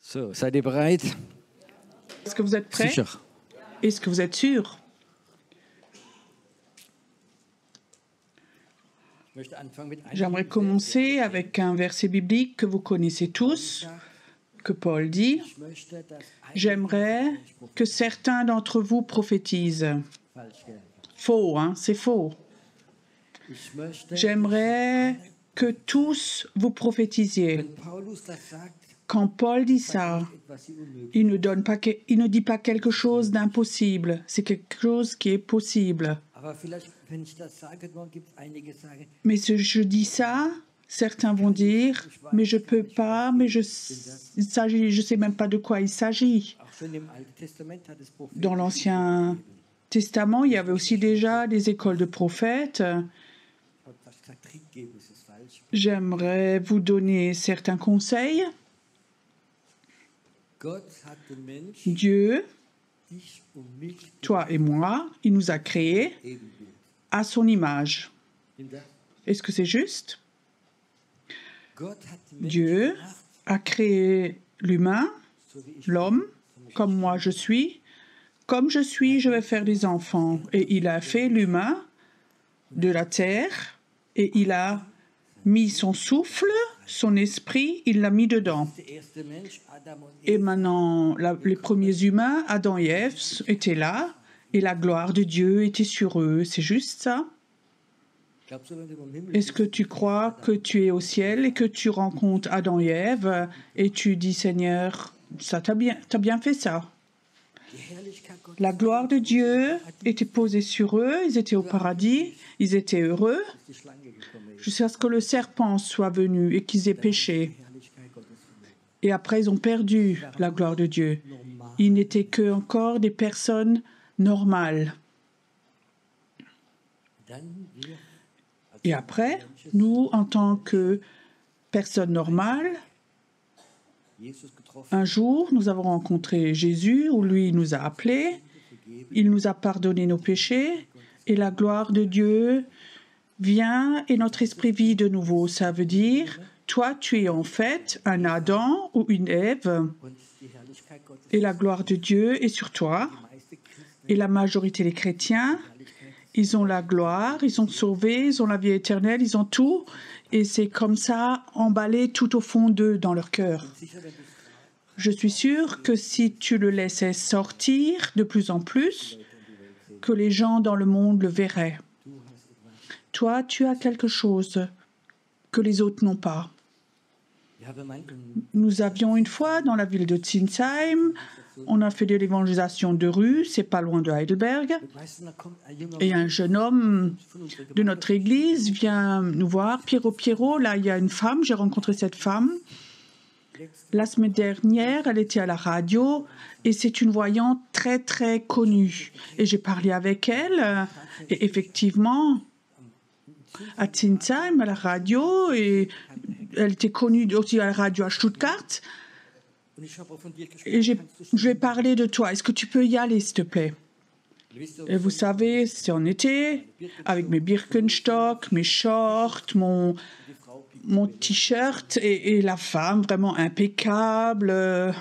So, seid ihr bereit? Est-ce que vous êtes prêts? Sicher. Est-ce que vous êtes sûr? J'aimerais commencer avec un verset biblique que vous connaissez tous, que Paul dit. J'aimerais que certains d'entre vous prophétisent. Faux, hein? C'est faux. J'aimerais que tous vous prophétisiez. Quand Paul dit ça, il ne dit pas quelque chose d'impossible, c'est quelque chose qui est possible. Mais si je dis ça, certains vont dire, mais je ne peux pas, mais je ne sais même pas de quoi il s'agit. Dans l'Ancien Testament, il y avait aussi déjà des écoles de prophètes. J'aimerais vous donner certains conseils. Dieu, toi et moi, il nous a créés à son image. Est-ce que c'est juste? Dieu a créé l'humain, l'homme, comme moi je suis. Comme je suis, je vais faire des enfants. Et il a fait l'humain de la terre et il a mis son souffle, son esprit, il l'a mis dedans. Et maintenant, les premiers humains, Adam et Ève, étaient là et la gloire de Dieu était sur eux. C'est juste ça? Est-ce que tu crois que tu es au ciel et que tu rencontres Adam et Ève et tu dis, Seigneur, ça t'as bien fait ça? La gloire de Dieu était posée sur eux, ils étaient au paradis, ils étaient heureux, jusqu'à ce que le serpent soit venu et qu'ils aient péché. Et après, ils ont perdu la gloire de Dieu. Ils n'étaient qu'encore des personnes normales. Et après, nous, en tant que personnes normales, un jour, nous avons rencontré Jésus, où lui nous a appelés, il nous a pardonné nos péchés, et la gloire de Dieu vient et notre esprit vit de nouveau. Ça veut dire, toi, tu es en fait un Adam ou une Ève, et la gloire de Dieu est sur toi. Et la majorité des chrétiens, ils ont la gloire, ils sont sauvés, ils ont la vie éternelle, ils ont tout. Et c'est comme ça, emballé tout au fond d'eux, dans leur cœur. Je suis sûre que si tu le laissais sortir de plus en plus, que les gens dans le monde le verraient. Toi, tu as quelque chose que les autres n'ont pas. Nous avions une fois dans la ville de Zinsheim, on a fait de l'évangélisation de rue, c'est pas loin de Heidelberg, et un jeune homme de notre église vient nous voir. Pierrot, là il y a une femme, j'ai rencontré cette femme. La semaine dernière, elle était à la radio et c'est une voyante très très connue. Et j'ai parlé avec elle et effectivement, à Zinsheim, à la radio, et elle était connue aussi à la radio à Stuttgart. Et je vais parler de toi. Est-ce que tu peux y aller, s'il te plaît? Et vous savez, c'est en été, avec mes Birkenstock, mes shorts, mon t-shirt, et la femme vraiment impeccable.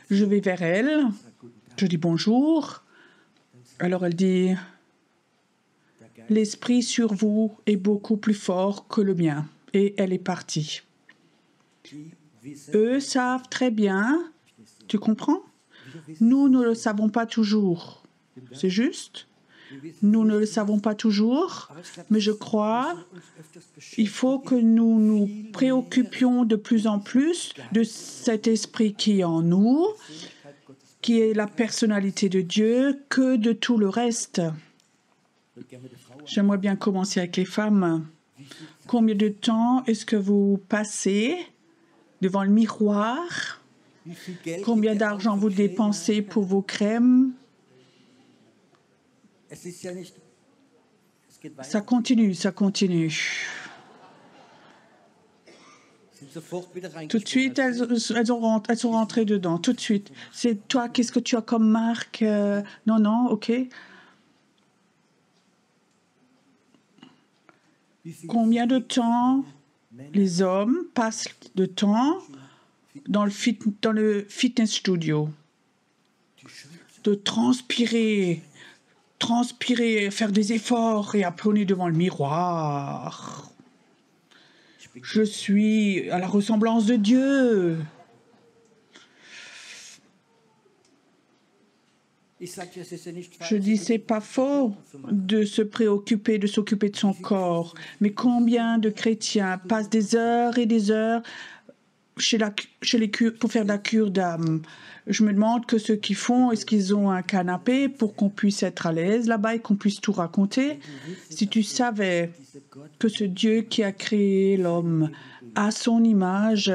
Je vais vers elle, je dis bonjour. Alors elle dit, l'esprit sur vous est beaucoup plus fort que le mien. Et elle est partie. Eux savent très bien, tu comprends? Nous ne le savons pas toujours. C'est juste? Nous ne le savons pas toujours, mais je crois qu'il faut que nous nous préoccupions de plus en plus de cet esprit qui est en nous, qui est la personnalité de Dieu, que de tout le reste. J'aimerais bien commencer avec les femmes. Combien de temps est-ce que vous passez devant le miroir Combien d'argent vous dépensez pour vos crèmes? Ça continue, ça continue. Tout de suite, elles sont rentrées dedans, tout de suite. C'est toi, qu'est-ce que tu as comme marque? Non, non, ok. Combien de temps les hommes passent de temps dans le fitness studio? De transpirer, faire des efforts et applaudir devant le miroir. Je suis à la ressemblance de Dieu. Je dis, c'est pas faux de se préoccuper, de s'occuper de son corps. Mais combien de chrétiens passent des heures et des heures pour faire de la cure d'âme? Je me demande que ceux qui font, est-ce qu'ils ont un canapé pour qu'on puisse être à l'aise là-bas et qu'on puisse tout raconter? Si tu savais que ce Dieu qui a créé l'homme à son image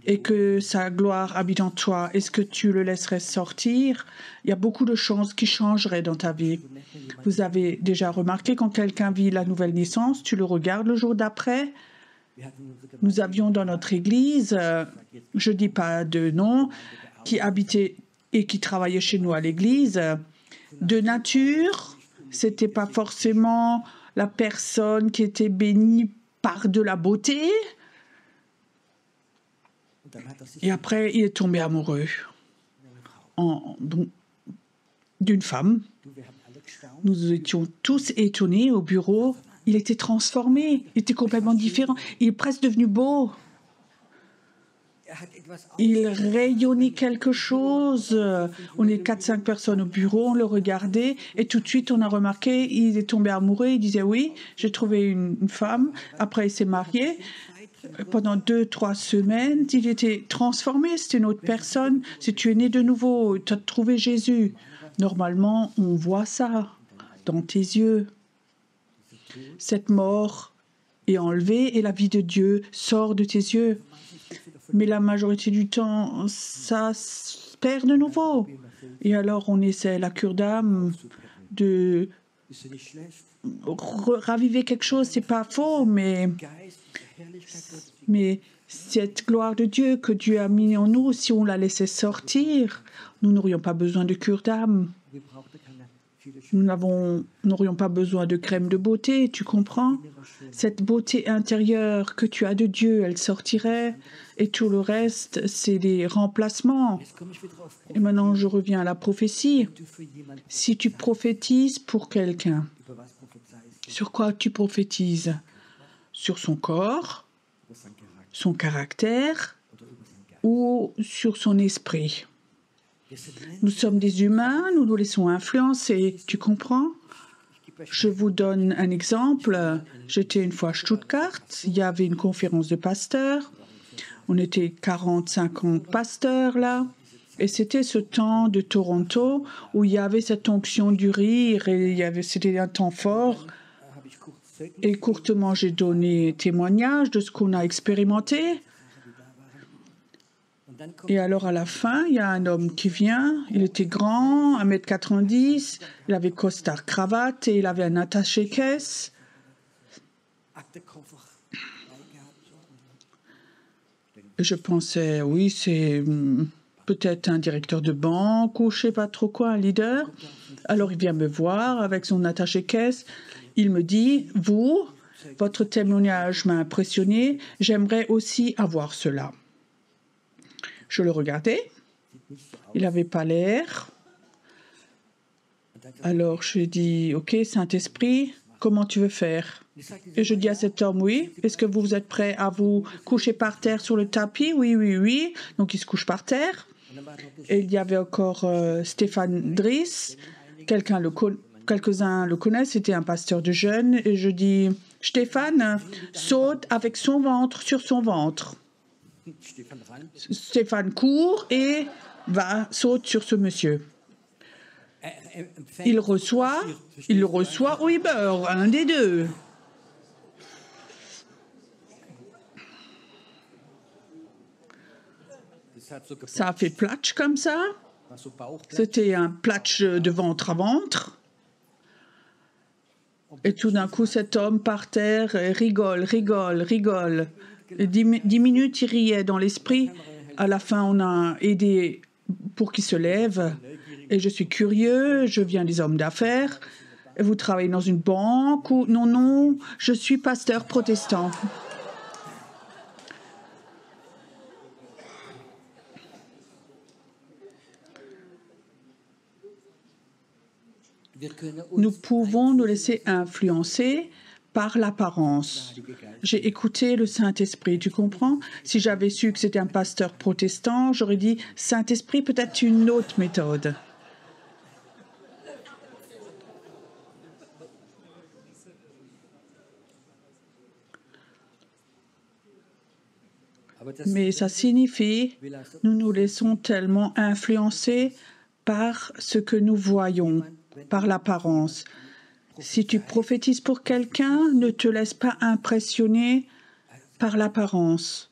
et que sa gloire habite en toi, est-ce que tu le laisserais sortir? Il y a beaucoup de choses qui changeraient dans ta vie. Vous avez déjà remarqué quand quelqu'un vit la nouvelle naissance, tu le regardes le jour d'après. Nous avions dans notre église, je ne dis pas de nom, qui habitait et qui travaillait chez nous à l'église. De nature, ce n'était pas forcément la personne qui était bénie par de la beauté. Et après, il est tombé amoureux d'une femme. Nous étions tous étonnés au bureau. Il était transformé, il était complètement différent. Il est presque devenu beau. Il rayonnait quelque chose. On est 4-5 personnes au bureau, on le regardait et tout de suite on a remarqué, il est tombé amoureux. Il disait oui, j'ai trouvé une femme. Après il s'est marié. Pendant 2-3 semaines, il était transformé. C'était une autre personne. Si tu es né de nouveau, tu as trouvé Jésus. Normalement, on voit ça dans tes yeux. Cette mort est enlevée et la vie de Dieu sort de tes yeux. Mais la majorité du temps, ça se perd de nouveau. Et alors, on essaie, la cure d'âme, de raviver quelque chose. C'est pas faux, mais cette gloire de Dieu que Dieu a mis en nous, si on la laissait sortir, nous n'aurions pas besoin de cure d'âme. Nous n'aurions pas besoin de crème de beauté, tu comprends? Cette beauté intérieure que tu as de Dieu, elle sortirait et tout le reste, c'est des remplacements. Et maintenant, je reviens à la prophétie. Si tu prophétises pour quelqu'un, sur quoi tu prophétises? Sur son corps, son caractère ou sur son esprit? Nous sommes des humains, nous nous laissons influencer, tu comprends? Je vous donne un exemple. J'étais une fois à Stuttgart, il y avait une conférence de pasteurs. On était 40-50 pasteurs là. Et c'était ce temps de Toronto où il y avait cette onction du rire et c'était un temps fort. Et courtement, j'ai donné témoignage de ce qu'on a expérimenté. Et alors, à la fin, il y a un homme qui vient. Il était grand, 1m90. Il avait costard cravate et il avait un attaché-caisse. Et je pensais, oui, c'est peut-être un directeur de banque ou je ne sais pas trop quoi, un leader. Alors, il vient me voir avec son attaché-caisse. Il me dit, vous, votre témoignage m'a impressionné. J'aimerais aussi avoir cela. Je le regardais. Il n'avait pas l'air. Alors, je lui ai dit, OK, Saint-Esprit, comment tu veux faire? Et je dis à cet homme, oui, est-ce que vous êtes prêt à vous coucher par terre sur le tapis? Oui, oui, oui. Donc, il se couche par terre. Et il y avait encore Stéphane Driss. Quelques-uns le connaissent, c'était un pasteur de jeunes. Et je dis, Stéphane saute avec son ventre sur son ventre. Stéphane court et saute sur ce monsieur. Il le reçoit ou il meurt, un des deux. Ça a fait platch comme ça. C'était un platch de ventre à ventre. Et tout d'un coup, cet homme par terre rigole. 10 minutes, il riait dans l'esprit. À la fin, on a aidé pour qu'il se lève. Et je suis curieux, je viens des hommes d'affaires. Et vous travaillez dans une banque ou... Non, je suis pasteur protestant. Nous pouvons nous laisser influencer par l'apparence. J'ai écouté le Saint-Esprit, tu comprends? Si j'avais su que c'était un pasteur protestant, j'aurais dit « Saint-Esprit, peut-être une autre méthode ». Mais ça signifie nous nous laissons tellement influencer par ce que nous voyons, par l'apparence. Si tu prophétises pour quelqu'un, ne te laisse pas impressionner par l'apparence.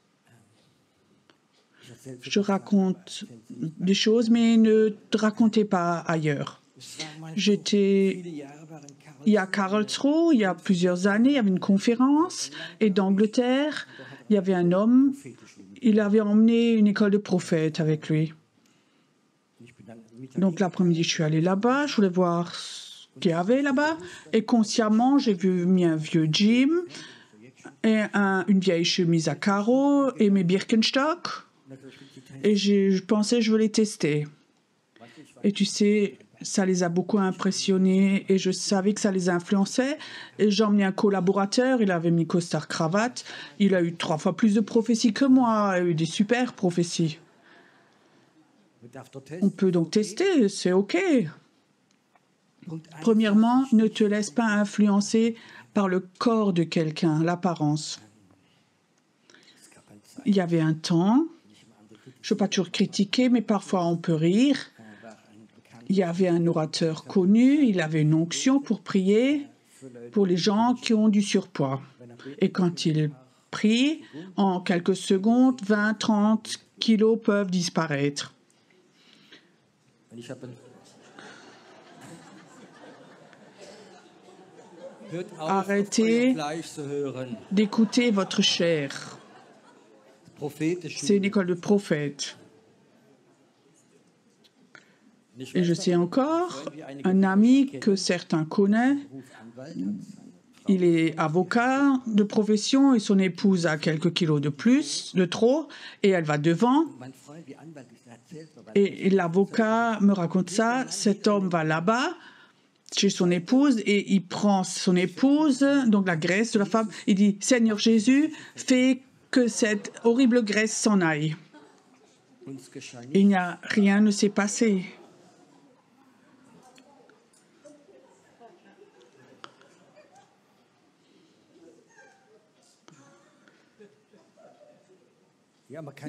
Je raconte des choses, mais ne te racontez pas ailleurs. J'étais à Karlsruhe, il y a plusieurs années, il y avait une conférence, et d'Angleterre, il y avait un homme, il avait emmené une école de prophètes avec lui. Donc l'après-midi, je suis allée là-bas, je voulais voir ce qu'il y avait là-bas, et consciemment, j'ai mis un vieux jean, et une vieille chemise à carreaux, et mes Birkenstock, et je pensais je veux les tester. Et tu sais, ça les a beaucoup impressionnés, et je savais que ça les influençait, et j'ai emmené un collaborateur, il avait mis costard cravate, il a eu 3 fois plus de prophéties que moi, il a eu des super prophéties. On peut donc tester, c'est OK. Premièrement, ne te laisse pas influencer par le corps de quelqu'un, l'apparence. Il y avait un temps, je ne veux pas toujours critiquer, mais parfois on peut rire. Il y avait un orateur connu, il avait une onction pour prier pour les gens qui ont du surpoids. Et quand il prie, en quelques secondes, 20, 30 kilos peuvent disparaître. Arrêtez d'écouter votre chair. C'est une école de prophètes. Et je sais encore un ami que certains connaissent. Il est avocat de profession et son épouse a quelques kilos de trop, et elle va devant. Et l'avocat me raconte ça. Cet homme va là-bas chez son épouse et il prend son épouse, donc la graisse de la femme. Il dit « Seigneur Jésus, fais que cette horrible graisse s'en aille. » Et rien ne s'est passé.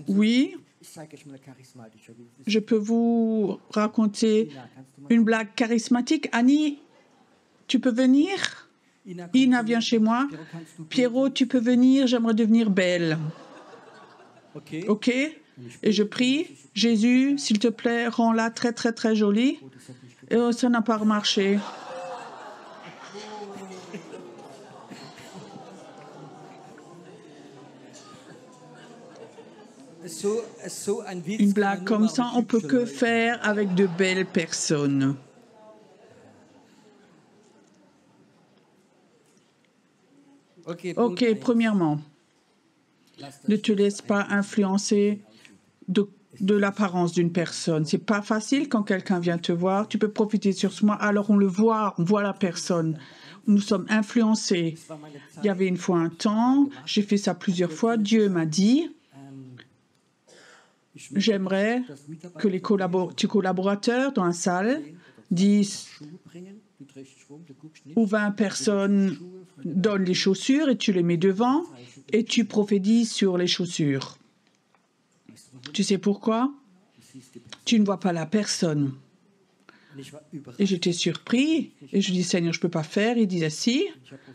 Oui, je peux vous raconter une blague charismatique. Annie, tu peux venir? Ina vient chez moi. Pierrot, tu peux venir? J'aimerais devenir belle. OK? Et je prie, Jésus, s'il te plaît, rends-la très, très, très jolie. Et ça n'a pas marché. Une blague comme ça, on ne peut que faire avec de belles personnes. OK, premièrement, ne te laisse pas influencer de l'apparence d'une personne. Ce n'est pas facile quand quelqu'un vient te voir. Tu peux profiter sur moi, alors on voit la personne. Nous sommes influencés. Il y avait une fois un temps, j'ai fait ça plusieurs fois. Dieu m'a dit... J'aimerais que les collaborateurs dans la salle, 10 ou 20 personnes donnent les chaussures et tu les mets devant et tu prophétises sur les chaussures. Tu sais pourquoi? Tu ne vois pas la personne. Et j'étais surpris et je dis Seigneur, je ne peux pas faire. Il disait si.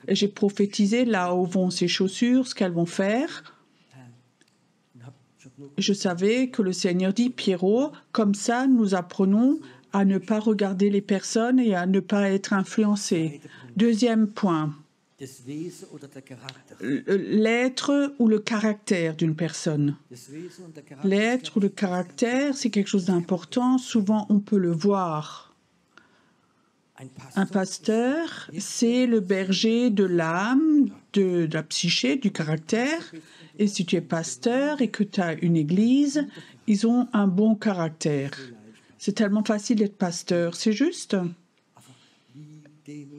Et j'ai prophétisé là où vont ces chaussures, ce qu'elles vont faire. je savais que le Seigneur dit, Pierrot, comme ça, nous apprenons à ne pas regarder les personnes et à ne pas être influencés. Deuxième point, l'être ou le caractère d'une personne. L'être ou le caractère, c'est quelque chose d'important. Souvent, on peut le voir. Un pasteur, c'est le berger de l'âme, de la psyché, du caractère. Et si tu es pasteur et que tu as une église, ils ont un bon caractère. C'est tellement facile d'être pasteur, c'est juste.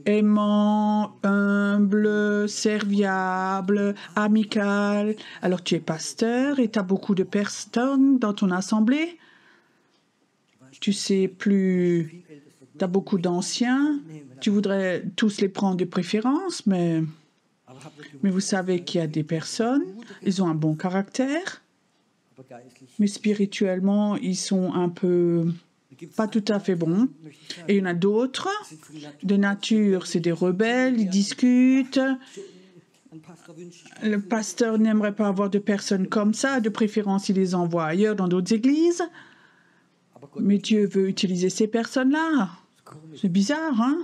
Aimant, humble, serviable, amical. Alors tu es pasteur et tu as beaucoup de personnes dans ton assemblée. Tu sais plus, tu as beaucoup d'anciens. Tu voudrais tous les prendre de préférence, mais vous savez qu'il y a des personnes, ils ont un bon caractère, mais spirituellement, ils sont un peu pas tout à fait bons. Et il y en a d'autres, de nature, c'est des rebelles, ils discutent. Le pasteur n'aimerait pas avoir de personnes comme ça, de préférence, il les envoie ailleurs dans d'autres églises. Mais Dieu veut utiliser ces personnes-là. C'est bizarre, hein?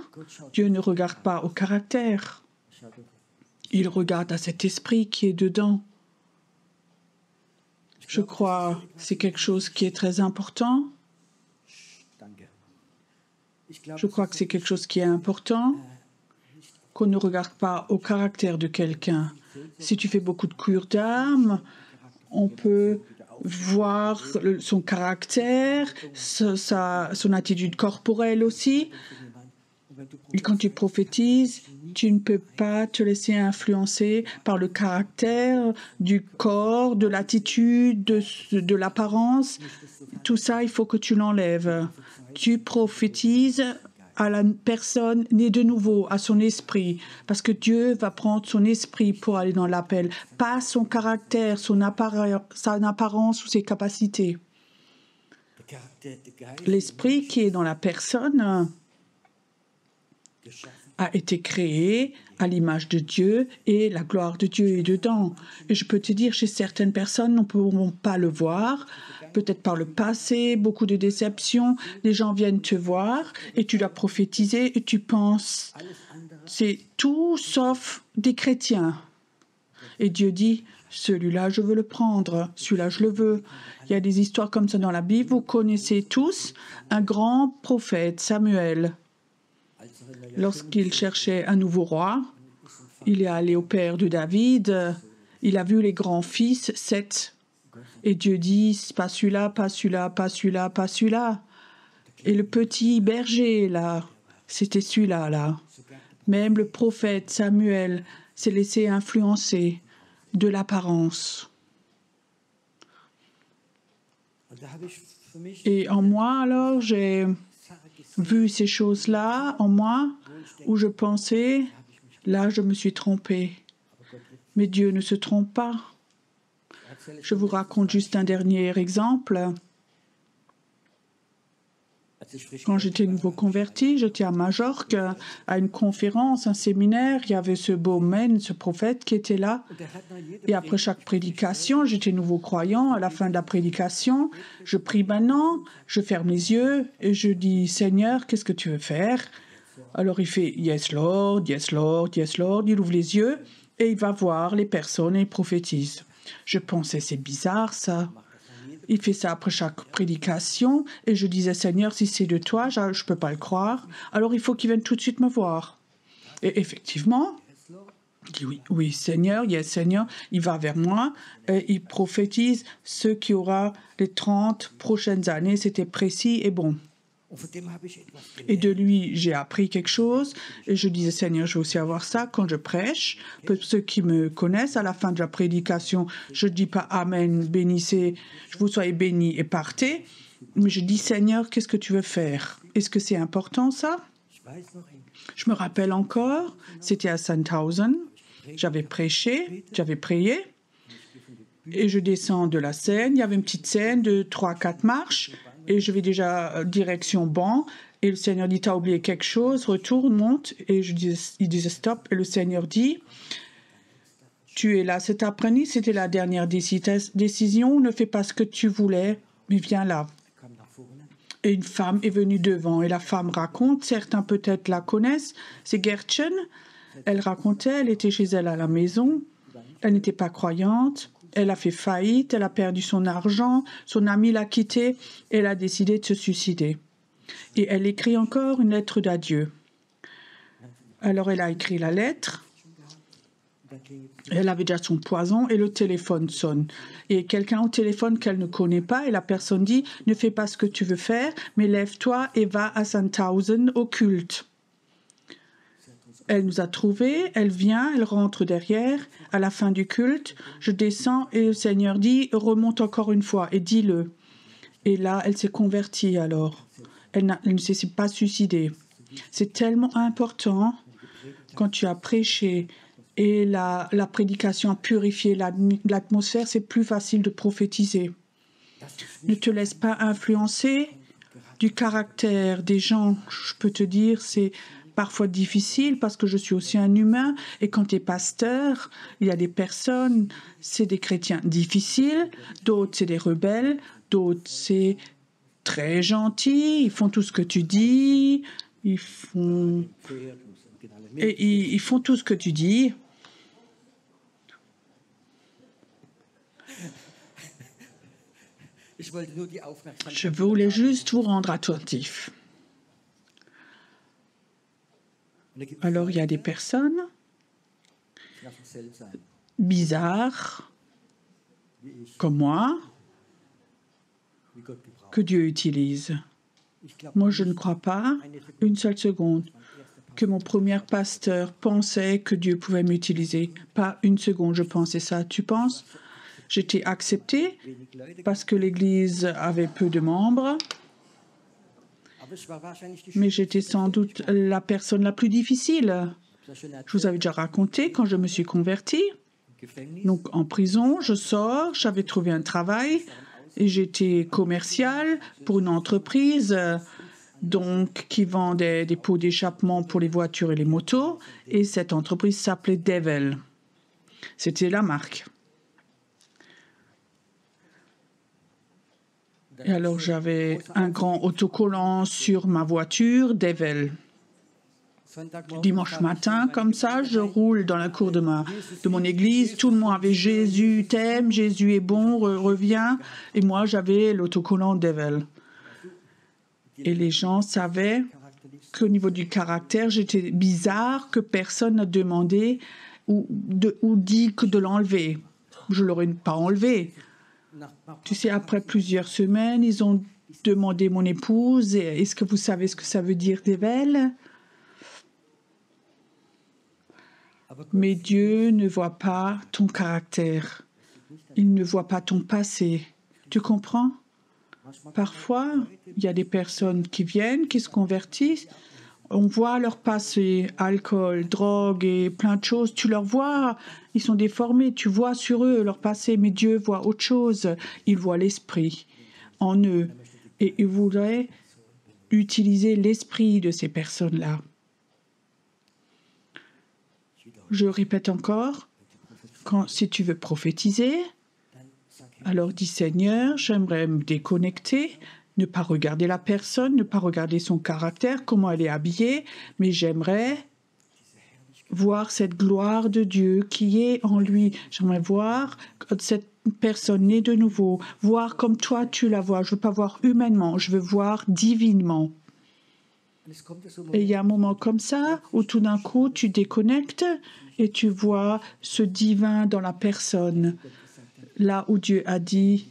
Dieu ne regarde pas au caractère. Il regarde à cet esprit qui est dedans. Je crois que c'est quelque chose qui est très important. Je crois que c'est quelque chose qui est important, qu'on ne regarde pas au caractère de quelqu'un. Si tu fais beaucoup de cure d'âme, on peut voir son caractère, son attitude corporelle aussi. Et quand tu prophétises, tu ne peux pas te laisser influencer par le caractère du corps, de l'attitude, de l'apparence. Tout ça, il faut que tu l'enlèves. Tu prophétises à la personne née de nouveau, à son esprit, parce que Dieu va prendre son esprit pour aller dans l'appel, pas son caractère, son apparence ou ses capacités. L'esprit qui est dans la personne a été créé à l'image de Dieu et la gloire de Dieu est dedans. Et je peux te dire, chez certaines personnes, nous ne pourrons pas le voir. Peut-être par le passé, beaucoup de déceptions. Les gens viennent te voir et tu dois prophétiser et tu penses, c'est tout sauf des chrétiens. Et Dieu dit, celui-là, je veux le prendre, celui-là, je le veux. Il y a des histoires comme ça dans la Bible. Vous connaissez tous un grand prophète, Samuel. Lorsqu'il cherchait un nouveau roi, il est allé au père de David. Il a vu les grands-fils, 7. Et Dieu dit, pas celui-là, pas celui-là, pas celui-là, pas celui-là. Et le petit berger, là, c'était celui-là, là. Même le prophète Samuel s'est laissé influencer de l'apparence. Et en moi, alors, j'ai vu ces choses-là, en moi, où je pensais, là, je me suis trompée. Mais Dieu ne se trompe pas. Je vous raconte juste un dernier exemple. Quand j'étais nouveau converti, j'étais à Majorque, à une conférence, un séminaire. Il y avait ce beau man, ce prophète qui était là. Et après chaque prédication, j'étais nouveau croyant. À la fin de la prédication, je prie maintenant, je ferme les yeux et je dis, Seigneur, qu'est-ce que tu veux faire? Alors il fait, Yes Lord, Yes Lord, Yes Lord. Il ouvre les yeux et il va voir les personnes et il prophétise. Je pensais, c'est bizarre ça. Il fait ça après chaque prédication et je disais, Seigneur, si c'est de toi, je ne peux pas le croire. Alors il faut qu'il vienne tout de suite me voir. Et effectivement, il dit oui, oui, Seigneur, yes, Seigneur, il va vers moi et il prophétise ce qui aura les 30 prochaines années. C'était précis et bon. Et de lui, j'ai appris quelque chose. Et je disais, Seigneur, je veux aussi avoir ça quand je prêche. Pour ceux qui me connaissent, à la fin de la prédication, je ne dis pas Amen, bénissez, je vous soyez bénis et partez. Mais je dis, Seigneur, qu'est-ce que tu veux faire? Est-ce que c'est important, ça? Je me rappelle encore, c'était à Sandhausen. J'avais prêché, j'avais prié. Et je descends de la scène. Il y avait une petite scène de 3-4 marches. Et je vais déjà direction banc. Et le Seigneur dit, tu as oublié quelque chose, retourne, monte. Et il disait stop. Et le Seigneur dit, Tu es là cet après-midi, c'était la dernière décision. Ne fais pas ce que tu voulais, mais viens là. Et une femme est venue devant et la femme raconte, certains peut-être la connaissent, c'est Gertchen. Elle racontait, elle était chez elle à la maison, elle n'était pas croyante, elle a fait faillite, elle a perdu son argent, son ami l'a quittée, elle a décidé de se suicider. Et elle écrit encore une lettre d'adieu. Alors elle a écrit la lettre. Elle avait déjà son poison et le téléphone sonne. Et quelqu'un au téléphone qu'elle ne connaît pas et la personne dit « Ne fais pas ce que tu veux faire, mais lève-toi et va à Sandhausen au culte. » Elle nous a trouvés, elle vient, elle rentre derrière. À la fin du culte, je descends et le Seigneur dit « Remonte encore une fois et dis-le. » Et là, elle s'est convertie alors. Elle ne s'est pas suicidée. C'est tellement important quand tu as prêché et la prédication a purifié l'atmosphère, c'est plus facile de prophétiser. Ne te laisse pas influencer du caractère des gens. Je peux te dire, c'est parfois difficile parce que je suis aussi un humain. Et quand tu es pasteur, il y a des personnes, c'est des chrétiens difficiles, d'autres c'est des rebelles, d'autres c'est très gentils, ils font tout ce que tu dis, ils font tout ce que tu dis. Je voulais juste vous rendre attentif. Alors, il y a des personnes bizarres, comme moi, que Dieu utilise. Moi, je ne crois pas une seule seconde que mon premier pasteur pensait que Dieu pouvait m'utiliser. Pas une seconde, je pensais ça. Tu penses? J'étais acceptée parce que l'Église avait peu de membres, mais j'étais sans doute la personne la plus difficile. Je vous avais déjà raconté quand je me suis convertie. Donc en prison, je sors, j'avais trouvé un travail et j'étais commerciale pour une entreprise qui vend des pots d'échappement pour les voitures et les motos. Et cette entreprise s'appelait Devel. C'était la marque. Et alors, j'avais un grand autocollant sur ma voiture, Devel. Dimanche matin, comme ça, je roule dans la cour de mon église. Tout le monde avait « Jésus t'aime, Jésus est bon, reviens ». Et moi, j'avais l'autocollant Devel. Et les gens savaient qu'au niveau du caractère, j'étais bizarre, que personne n'a demandé ou dit que de l'enlever. Je ne l'aurais pas enlevé. Tu sais, après plusieurs semaines, ils ont demandé mon épouse, est-ce que vous savez ce que ça veut dire Devel? Mais Dieu ne voit pas ton caractère. Il ne voit pas ton passé. Tu comprends? Parfois, il y a des personnes qui viennent, qui se convertissent. On voit leur passé, alcool, drogue et plein de choses. Tu leur vois, ils sont déformés. Tu vois sur eux leur passé, mais Dieu voit autre chose. Il voit l'esprit en eux. Et il voudrait utiliser l'esprit de ces personnes-là. Je répète encore, si tu veux prophétiser, alors dis Seigneur, j'aimerais me déconnecter, ne pas regarder la personne, ne pas regarder son caractère, comment elle est habillée, mais j'aimerais voir cette gloire de Dieu qui est en lui. J'aimerais voir cette personne née de nouveau, voir comme toi tu la vois. Je ne veux pas voir humainement, je veux voir divinement. Et il y a un moment comme ça où tout d'un coup tu déconnectes et tu vois ce divin dans la personne. Là où Dieu a dit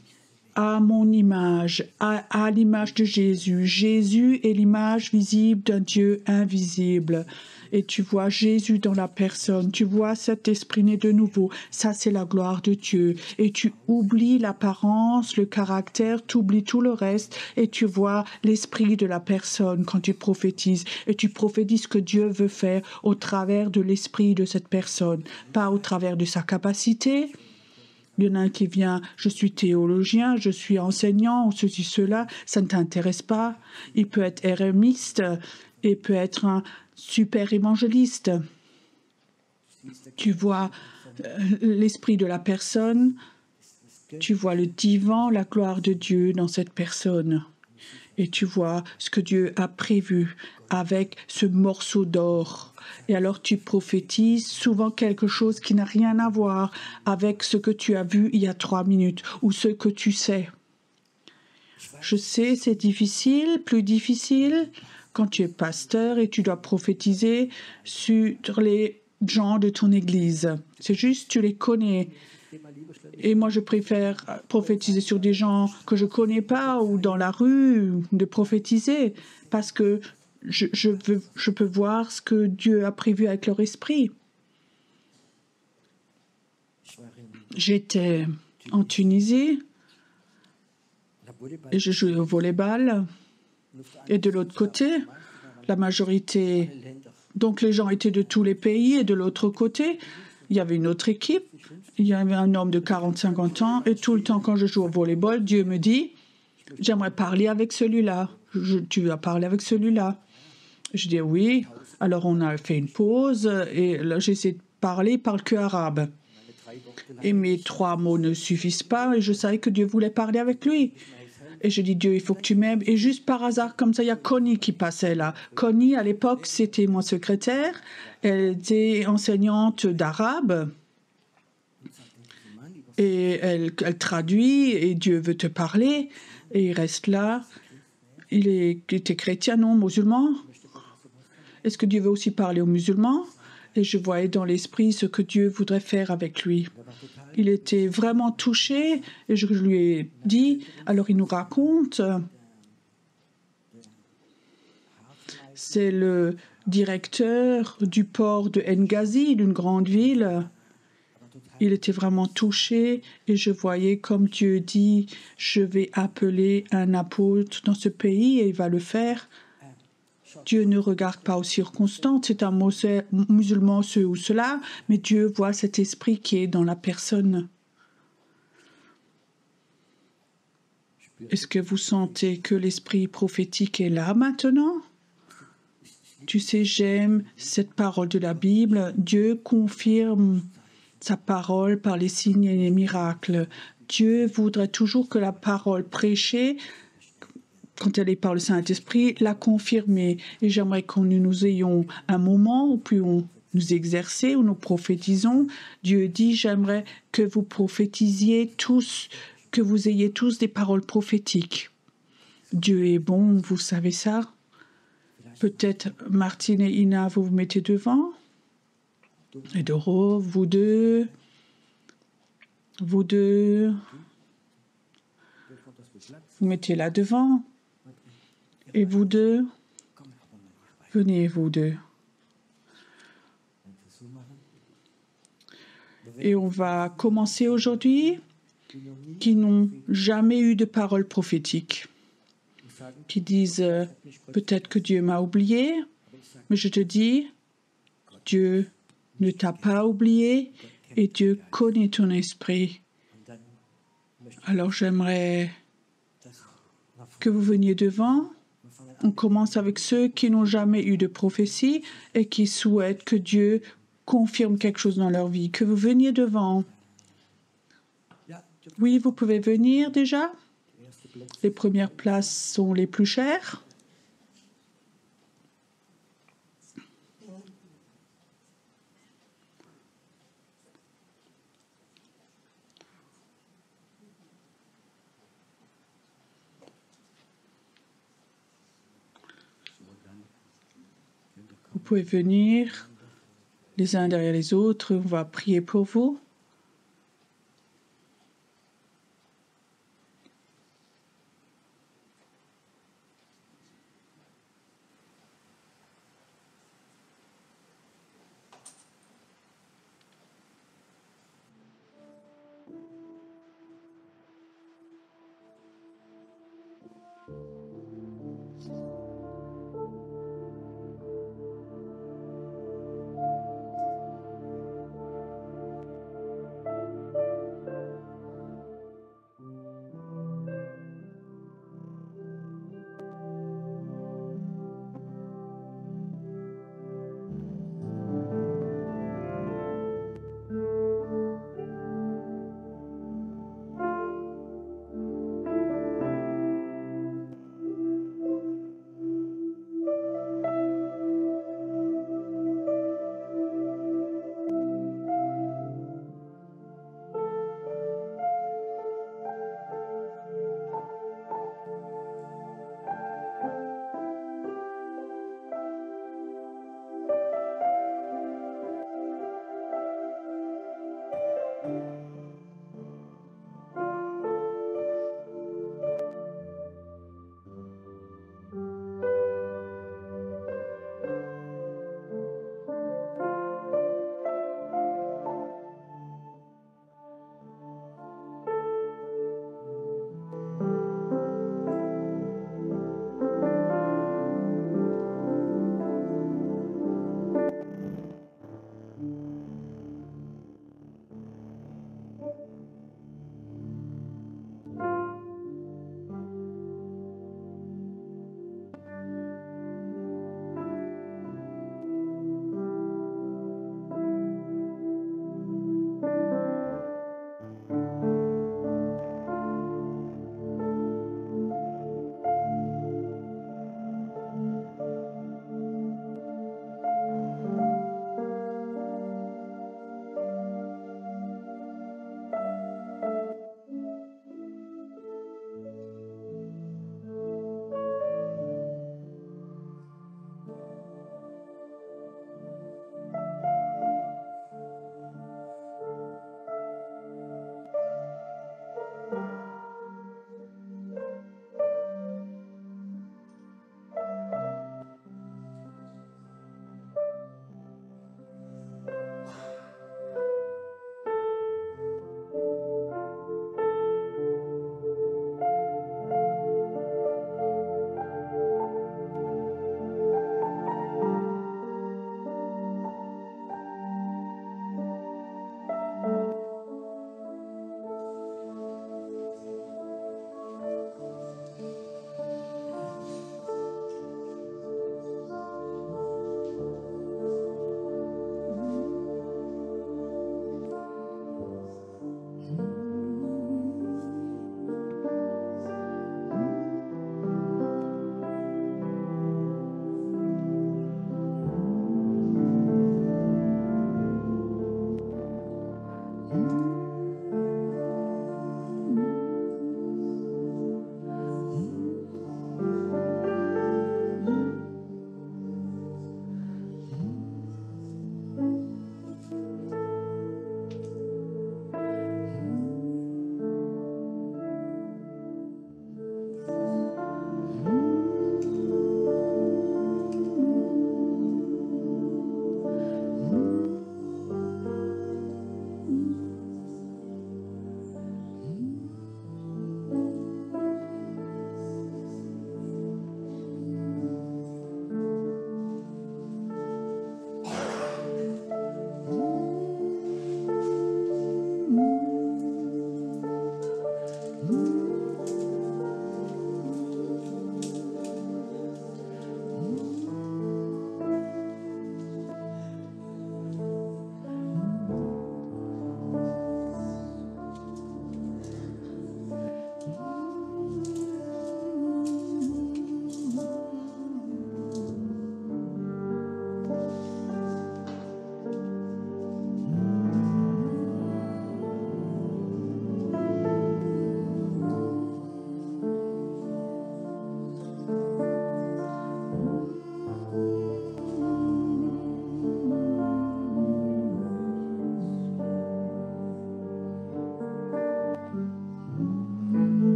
à mon image, à l'image de Jésus. Jésus est l'image visible d'un Dieu invisible. Et tu vois Jésus dans la personne, tu vois cet esprit né de nouveau. Ça, c'est la gloire de Dieu. Et tu oublies l'apparence, le caractère, tu oublies tout le reste et tu vois l'esprit de la personne quand tu prophétises. Et tu prophétises ce que Dieu veut faire au travers de l'esprit de cette personne, pas au travers de sa capacité. Il y en a un qui vient, je suis théologien, je suis enseignant, ou ceci, cela, ça ne t'intéresse pas. Il peut être eremiste et peut être un super évangéliste. Tu vois l'esprit de la personne, tu vois le divin, la gloire de Dieu dans cette personne. Et tu vois ce que Dieu a prévu avec ce morceau d'or. Et alors tu prophétises souvent quelque chose qui n'a rien à voir avec ce que tu as vu il y a 3 minutes ou ce que tu sais. Je sais, c'est difficile, plus difficile quand tu es pasteur et tu dois prophétiser sur les gens de ton église. C'est juste, tu les connais. Et moi, je préfère prophétiser sur des gens que je ne connais pas ou dans la rue, de prophétiser, parce que je peux voir ce que Dieu a prévu avec leur esprit. J'étais en Tunisie et je jouais au volleyball. Et de l'autre côté, la majorité, donc les gens étaient de tous les pays, et de l'autre côté, il y avait une autre équipe. Il y avait un homme de 40-50 ans, et tout le temps quand je joue au volleyball, Dieu me dit, j'aimerais parler avec celui-là. Tu vas parler avec celui-là. Je dis oui. Alors on a fait une pause, et là j'essaie de parler, il parle que arabe. Et mes 3 mots ne suffisent pas, et je savais que Dieu voulait parler avec lui. Et je dis, Dieu, il faut que tu m'aimes. Et juste par hasard, comme ça, il y a Connie qui passait là. Connie, à l'époque, c'était mon secrétaire. Elle était enseignante d'arabe. Et elle traduit, et Dieu veut te parler. Et il reste là. Il était chrétien, non, musulman. Est-ce que Dieu veut aussi parler aux musulmans? Et je voyais dans l'esprit ce que Dieu voudrait faire avec lui. Il était vraiment touché et je lui ai dit, alors il nous raconte, c'est le directeur du port de Benghazi, d'une grande ville. Il était vraiment touché et je voyais comme Dieu dit, je vais appeler un apôtre dans ce pays et il va le faire. Dieu ne regarde pas aux circonstances, c'est un musulman, ce ou cela, mais Dieu voit cet esprit qui est dans la personne. Est-ce que vous sentez que l'esprit prophétique est là maintenant? Tu sais, j'aime cette parole de la Bible. Dieu confirme sa parole par les signes et les miracles. Dieu voudrait toujours que la parole prêchée, quand elle est par le Saint-Esprit, la confirmer. Et j'aimerais que nous ayons un moment où nous exercer, où nous prophétisons. Dieu dit, j'aimerais que vous prophétisiez tous, que vous ayez tous des paroles prophétiques. Dieu est bon, vous savez ça. Peut-être Martine et Ina, vous vous mettez devant. Et Doro, vous deux. Vous deux. Vous mettez là devant. Et vous deux. Venez, vous deux. Et on va commencer aujourd'hui qui n'ont jamais eu de parole prophétique, qui disent peut-être que Dieu m'a oublié, mais je te dis, Dieu ne t'a pas oublié et Dieu connaît ton esprit. Alors j'aimerais que vous veniez devant. On commence avec ceux qui n'ont jamais eu de prophétie et qui souhaitent que Dieu confirme quelque chose dans leur vie. Que vous veniez devant. Oui, vous pouvez venir déjà. Les premières places sont les plus chères. Vous pouvez venir les uns derrière les autres. On va prier pour vous.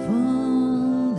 Von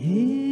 Ewig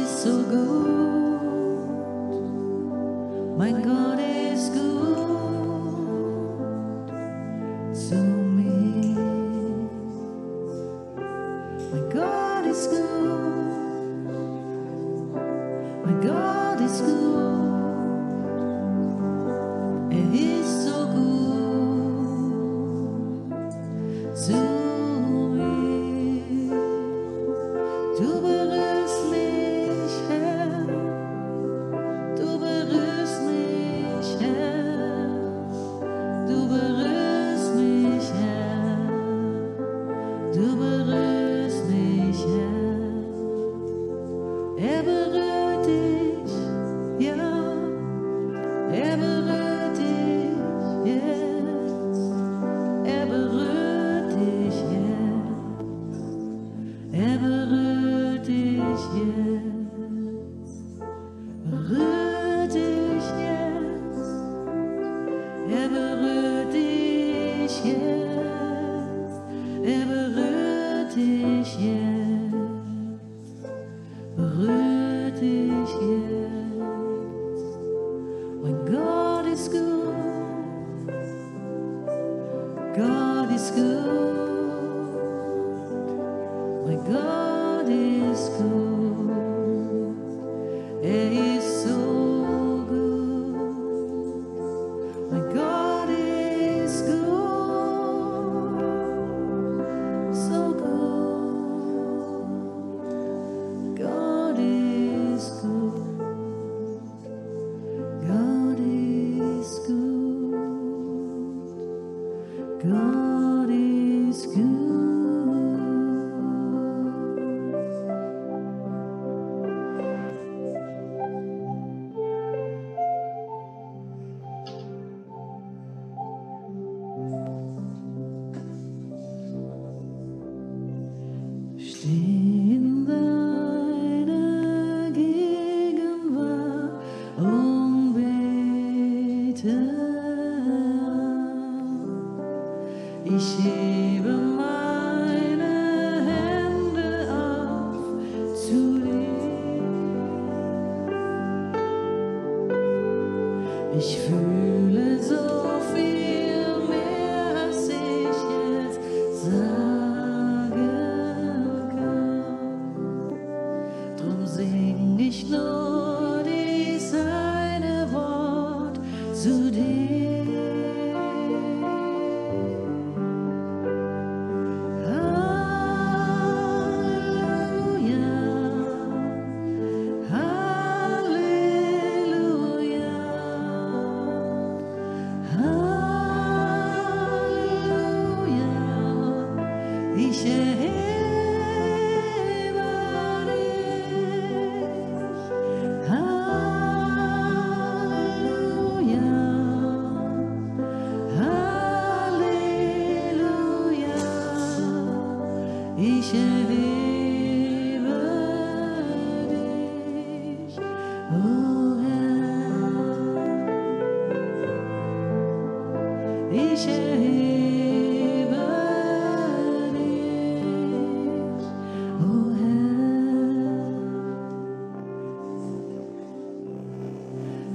ist so gut, mein Gott ist gut zu mir. Mein Gott ist gut, mein Gott ist gut, er ist so gut zu mir. Du berührst mich, Herr, du berührst mich, Herr, du berührst mich, Herr, du berührst mich, Herr. Er berührt dich, ja, er berührt dich jetzt, er berührt dich jetzt, er berührt dich jetzt, berührt dich jetzt, er berührt dich jetzt, er berührt dich jetzt, berührt dich jetzt. Mein Gott ist gut, Gott ist gut, mein Gott ist gut, er ist so gut, mein Gott ist gut, so gut, Gott ist gut, Gott ist gut, Gott ist gut. Steh in deiner Gegenwart und bete. Ich hebe meine Hände auf zu dir. Ich fühle so viel mehr, als ich jetzt sagen kann. Drum sing ich nur dies eine Wort zu dir. Halleluja, Halleluja, Halleluja. Ich erhebe dich. Halleluja, Halleluja. Ich erhebe dich, oh Herr. Ich erhebe dich, oh Herr.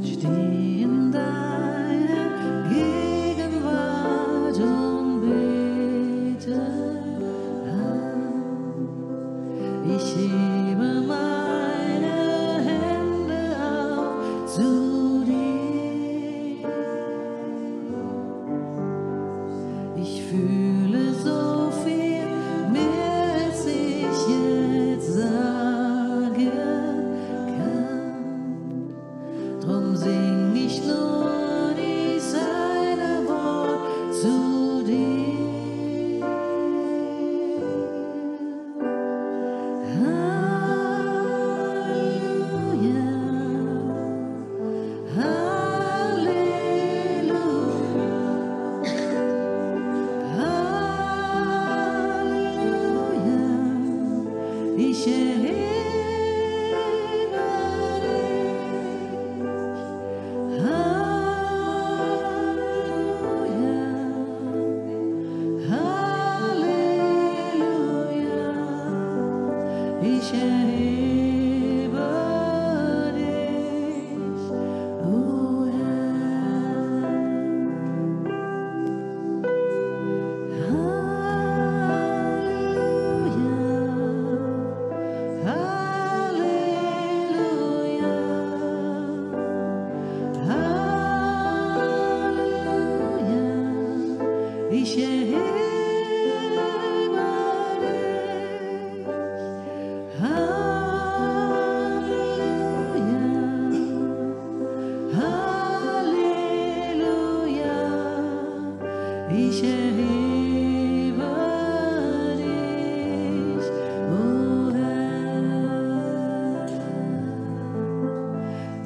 Steh in deiner Gegenwart und bete an. Ich hebe meine Hände auf zu dir. ich erhebe dich. Halleluja, Halleluja, ich erhebe dich, o Herr.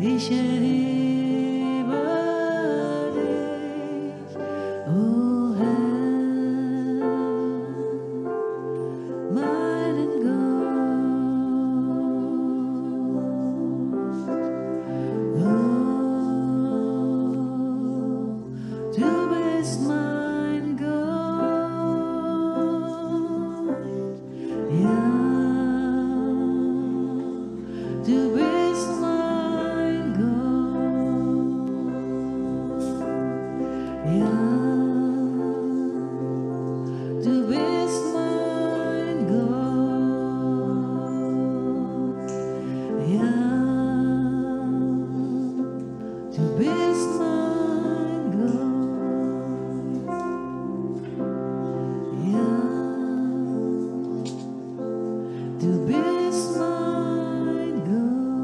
Ich erhebe dich, o Herr, meinen Gott. Oh, du bist mein Gott, ja, du bist mein Gott, ja, du bist mein Gott, ja, du bist mein Gott, ja, du bist mein Gott.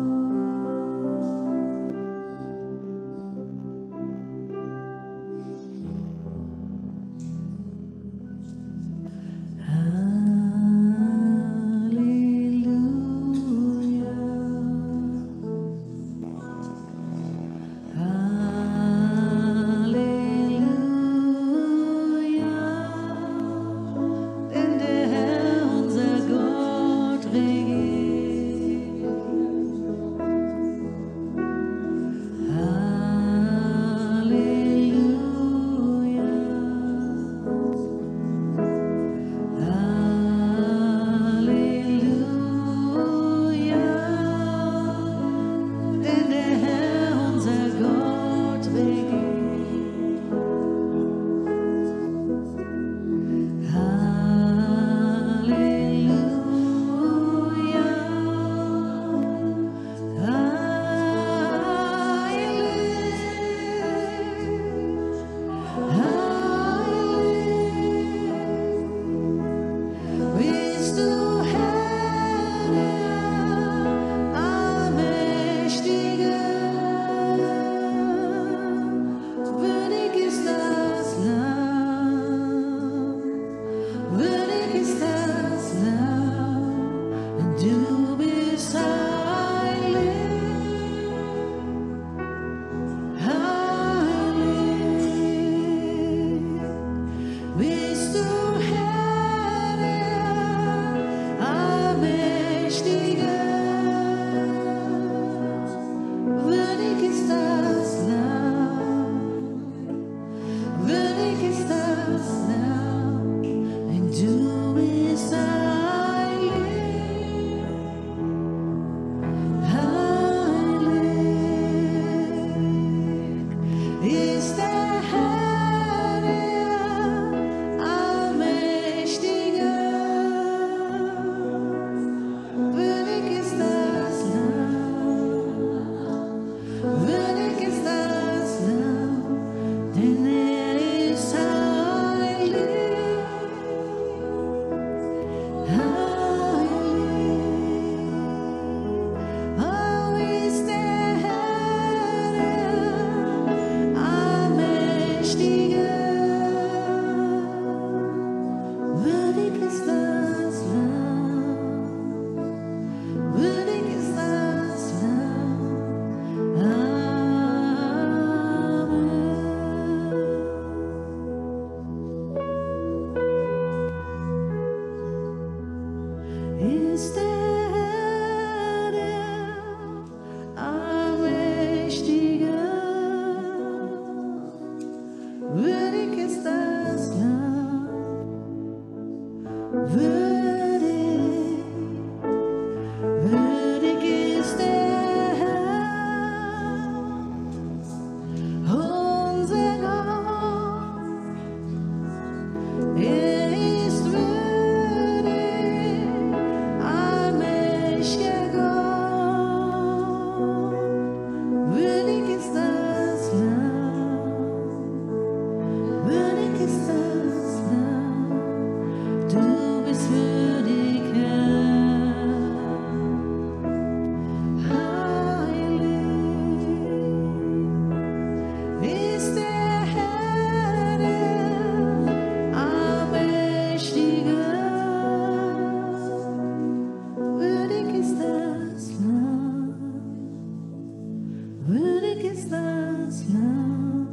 das Lamm.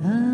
Amen.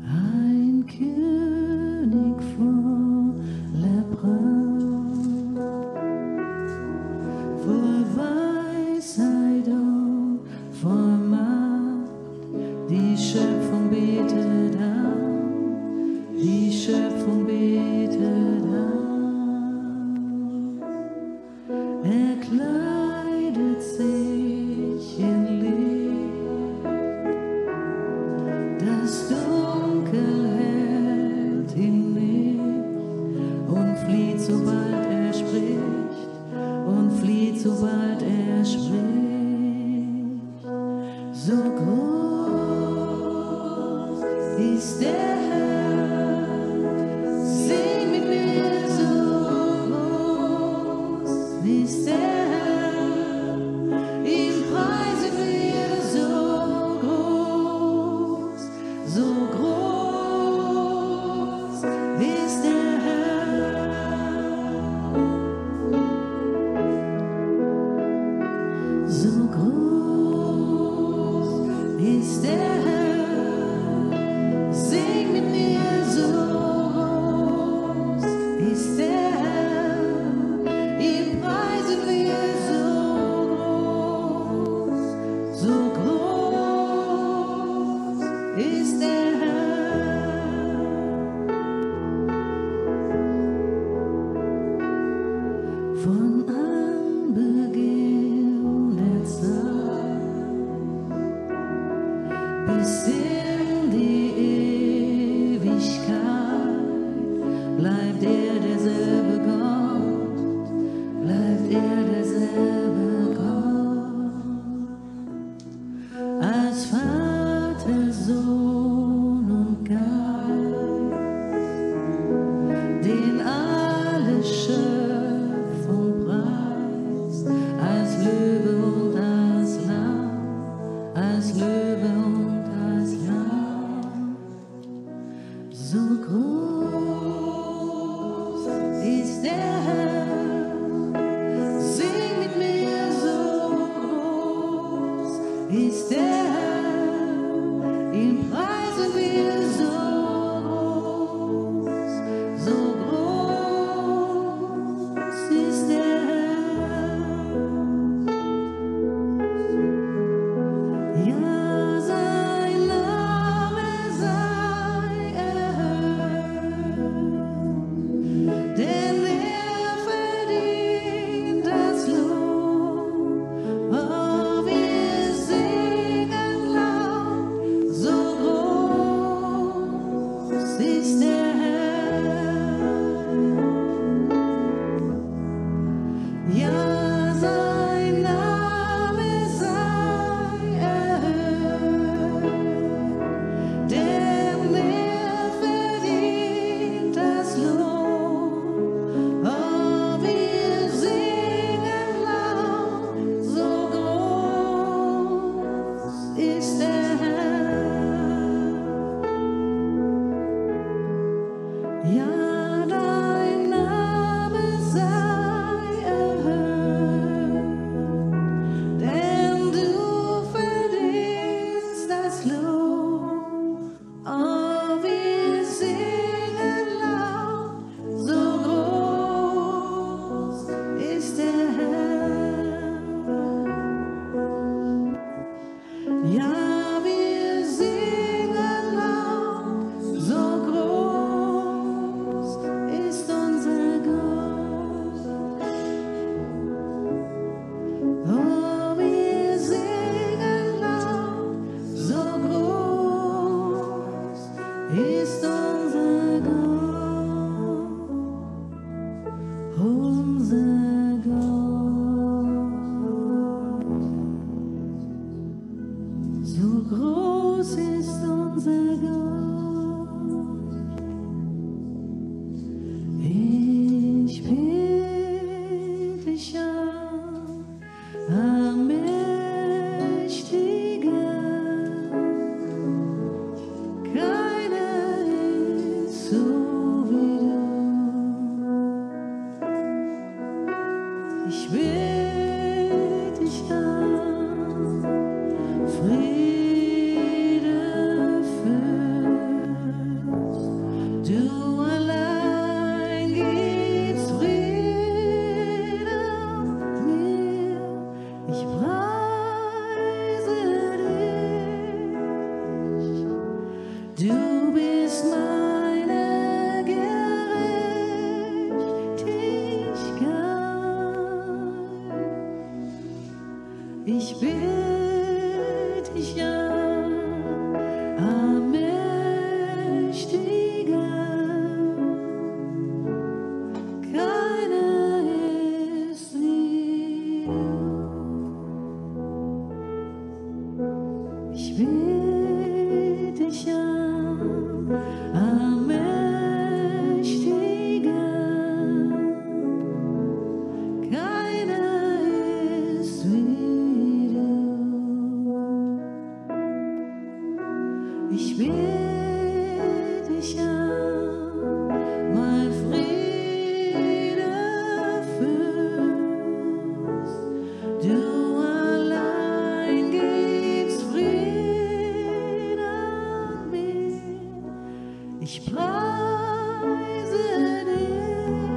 Ein König voller Pracht, voll Weisheit und voll Macht, die Schöpfung betet an, die Schöpfung betet an. Er kleidet sich in Licht, das Dunkel hält ihn nicht und flieht, sobald er spricht, und flieht, sobald er spricht. So groß ist der Herr, sing mit mir, so groß ist der Herr, ihn preisen wir, so groß ist der Herr. So groß ist der Herr, sing mit mir, so groß ist der Herr, ihn preisen wir, so groß ist der Herr. Von Anbeginn der Zeit bis in die Ewigkeit bleibt er derselbe Gott, bleibt er derselbe Gott. Als Vater, Sohn und Geist, den alle Schöpfung preist, als Löwe und als Lamm, als Löwe und als Lamm. So groß ist der Herr, sing mit mir, so groß ist der Herr, ihn preisen wir, so groß ist der Herr. Ja, sein Name sei erhöht, denn er verdient das Lob. Oh, wir singen Ja, wir singen laut, so groß ist unser Gott. Oh, wir singen laut, so groß ist unser Gott. Unser Gott. So groß ist unser Gott. Ich bitte dich an, Allmächtiger. Keiner ist so wie du. Ich bitte dich an, Friede Fürst, du allein gibst Frieden mir. Ich preise dich, du bist meine Gerechtigkeit. Ich bitte dich an, Allmächtiger. Keiner ist wie du. Ich bitte dich an, Allmächtiger. Keiner ist wie du. Ich bitte dich an, mein Friede Fürst, du allein gibst Frieden mir. Ich preise dich,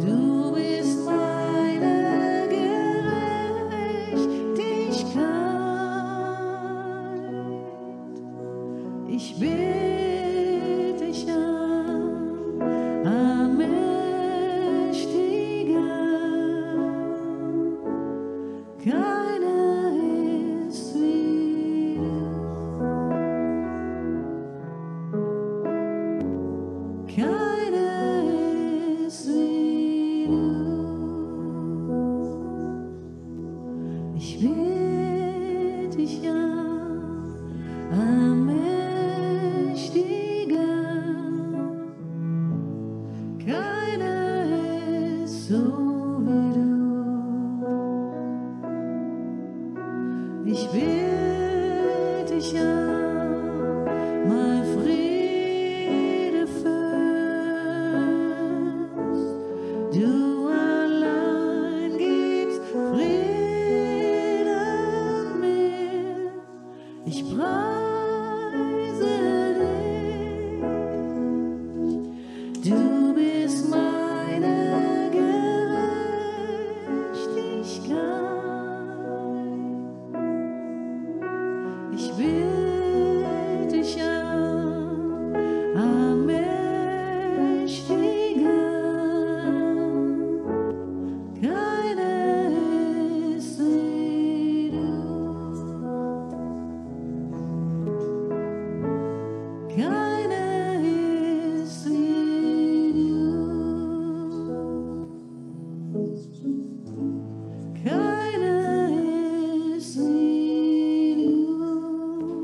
du bist meine Gerechtigkeit. Ich bitte dich an, Allmächtiger. Keiner ist wie du. Keiner ist wie du. Ich bitte dich an, Allmächtiger. Keiner ist so wie du. Ich bitte dich an, mein Friede Fürst, du allein gibst Frieden mir. Ich preise dich, du bist meine Gerechtigkeit. Ich bitte dich an, Allmächtiger. Keiner ist wie du. Keiner ist wie du. Keiner ist wie du.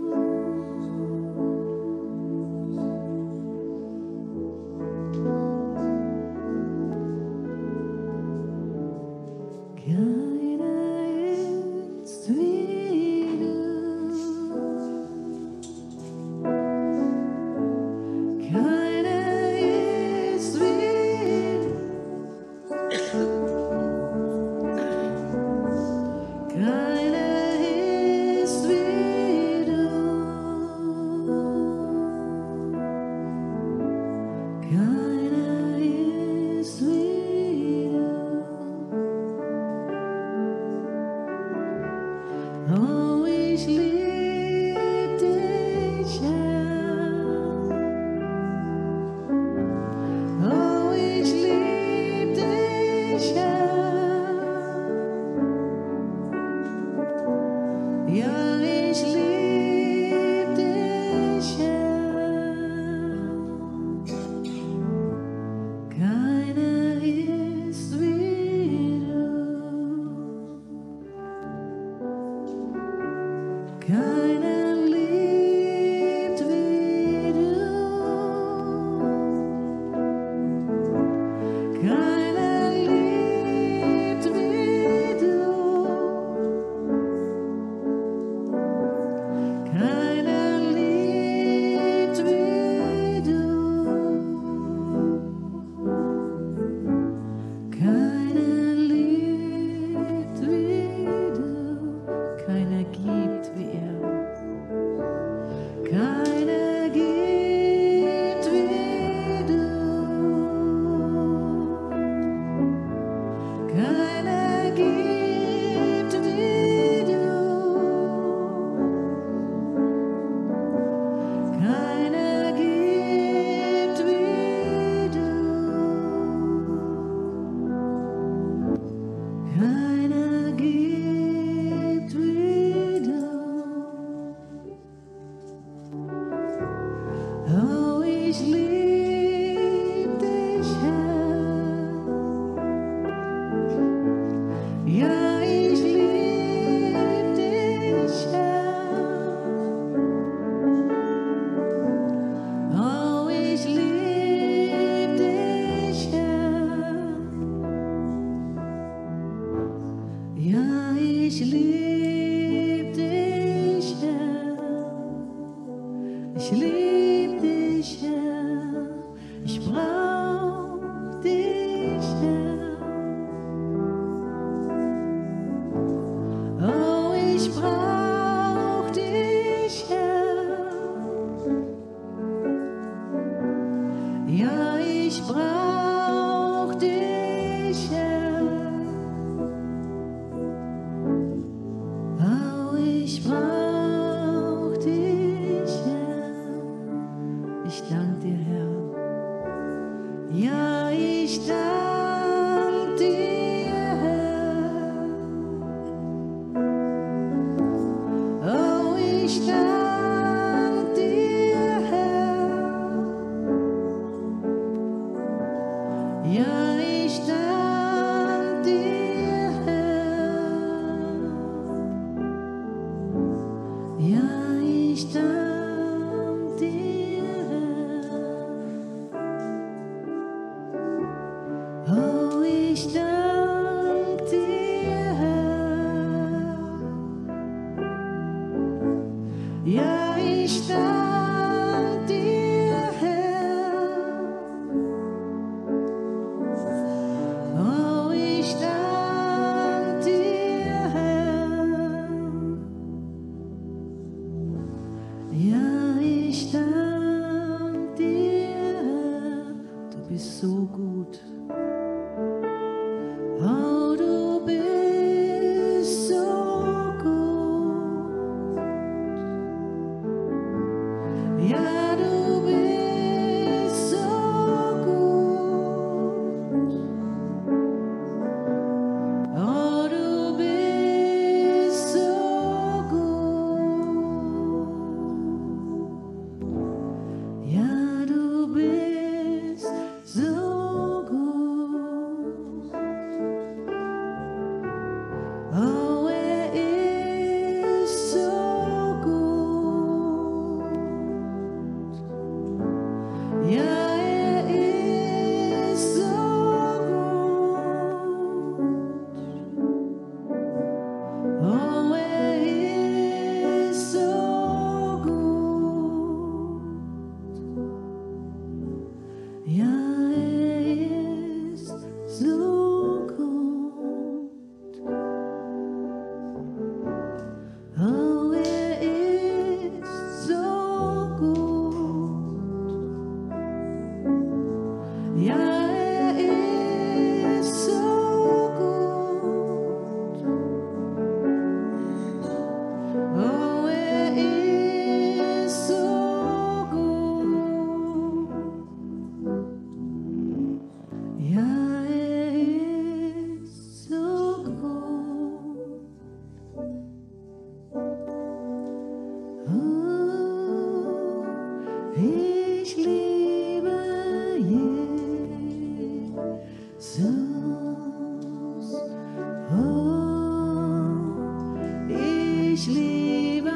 ich liebe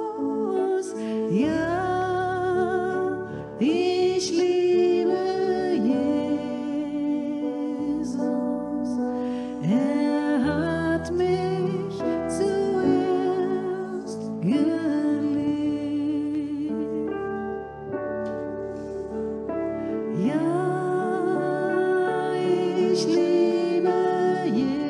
Jesus. Ja, ich liebe Jesus. Er hat mich zuerst geliebt. Ja, ich liebe Jesus.